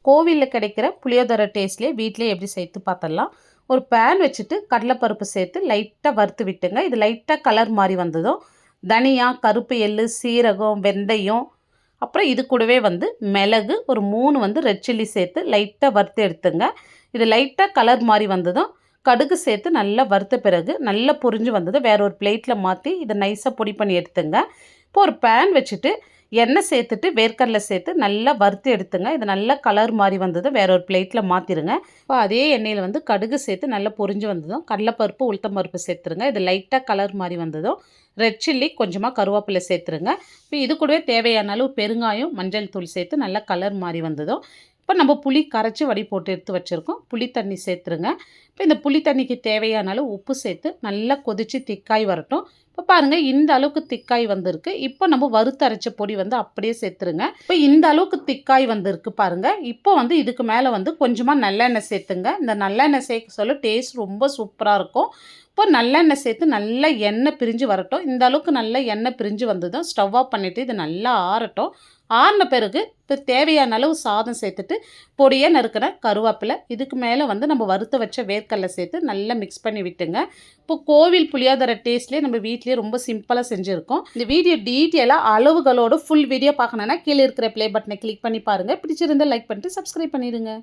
கோவிலில் கிடைக்கிற புளியோதரை டேஸ்ட்லேயே வீட்டிலே எப்படி சேர்த்து பார்த்துடலாம். ஒரு பேன் வச்சுட்டு கடலைப்பருப்பு சேர்த்து லைட்டாக வறுத்து விட்டுங்க. இது லைட்டாக கலர் மாதிரி வந்ததும் தனியா, கருப்பு எள்ளு, சீரகம், வெந்தயம், அப்புறம் இது கூடவே மிளகு, ஒரு 3 ரெட் சில்லி சேர்த்து லைட்டாக வறுத்து எடுத்துங்க. இது லைட்டாக கலர் மாதிரி வந்ததும் கடுகு சேர்த்து நல்லா வறுத்த பிறகு நல்லா பொரிஞ்சு வந்ததும் வேற ஒரு பிளேட்டில் மாற்றி இதை நைஸாக பொடி பண்ணி எடுத்துங்க. இப்போ ஒரு பேன் வச்சுட்டு எண்ணெய் சேர்த்துட்டு வேர்க்கடலை சேர்த்து நல்லா வறுத்து எடுத்துங்க. இது நல்லா கலர் மாதிரி வந்ததும் வேற ஒரு பிளேட்டில் மாற்றிடுங்க. இப்போ அதே எண்ணெயில் கடுகு சேர்த்து நல்லா பொரிஞ்சு வந்ததும் கடலைப்பருப்பு, உளுத்தம் பருப்பு சேர்த்துருங்க. இது லைட்டாக கலர் மாதிரி வந்ததும் ரெட் சில்லி, கொஞ்சமாக கருவேப்பிலை சேர்த்துருங்க. இப்போ இது கூடவே தேவையான அளவு பெருங்காயம், மஞ்சள் தூள் சேர்த்து நல்லா கலர் மாதிரி வந்ததும் இப்போ நம்ம புளி கரைச்சி வடி போட்டு எடுத்து வச்சுருக்கோம். புளி தண்ணி சேர்த்துருங்க. இப்போ இந்த புளி தண்ணிக்கு தேவையான அளவு உப்பு சேர்த்து நல்லா கொதித்து திக்காய் வரட்டும். இப்போ பாருங்கள், இந்த அளவுக்கு திக்காய் வந்திருக்கு. இப்போ நம்ம வறுத்தரைச்ச பொடி அப்படியே சேர்த்துருங்க. இப்போ இந்த அளவுக்கு திக்காய் வந்திருக்கு பாருங்கள். இப்போ இதுக்கு மேலே கொஞ்சமாக நல்லெண்ணெய் சேர்த்துங்க. இந்த நல்லெண்ணெய் சேர்க்க சொல்ல டேஸ்ட் ரொம்ப சூப்பராக இருக்கும். இப்போ நல்லெண்ணெய் சேர்த்து நல்லா எண்ணெய் பிரிஞ்சு வரட்டும். இந்த அளவுக்கு நல்லா எண்ணெய் பிரிஞ்சு வந்ததும் ஸ்டவ் ஆஃப் பண்ணிவிட்டு இது நல்லா ஆறட்டும். ஆறின பிறகு இப்போ தேவையான அளவு சாதம் சேர்த்துட்டு பொடியாக நறுக்கிற கருவேப்பிலை, இதுக்கு மேலே நம்ம வறுத்து வச்ச வேர்க்கடலை சேர்த்து நல்லா மிக்ஸ் பண்ணி விட்டுங்க. இப்போ கோவில் புளியோதரை டேஸ்ட்லேயே நம்ம வீட்லேயே ரொம்ப சிம்பிளாக செஞ்சுருக்கோம். இந்த வீடியோ டீட்டெயிலாக அளவுகளோடு ஃபுல் வீடியோ பார்க்கணுன்னா கீழே இருக்கிற ப்ளே பட்டனை கிளிக் பண்ணி பாருங்கள். பிடிச்சிருந்தால் லைக் பண்ணிட்டு சப்ஸ்கிரைப் பண்ணிடுங்க.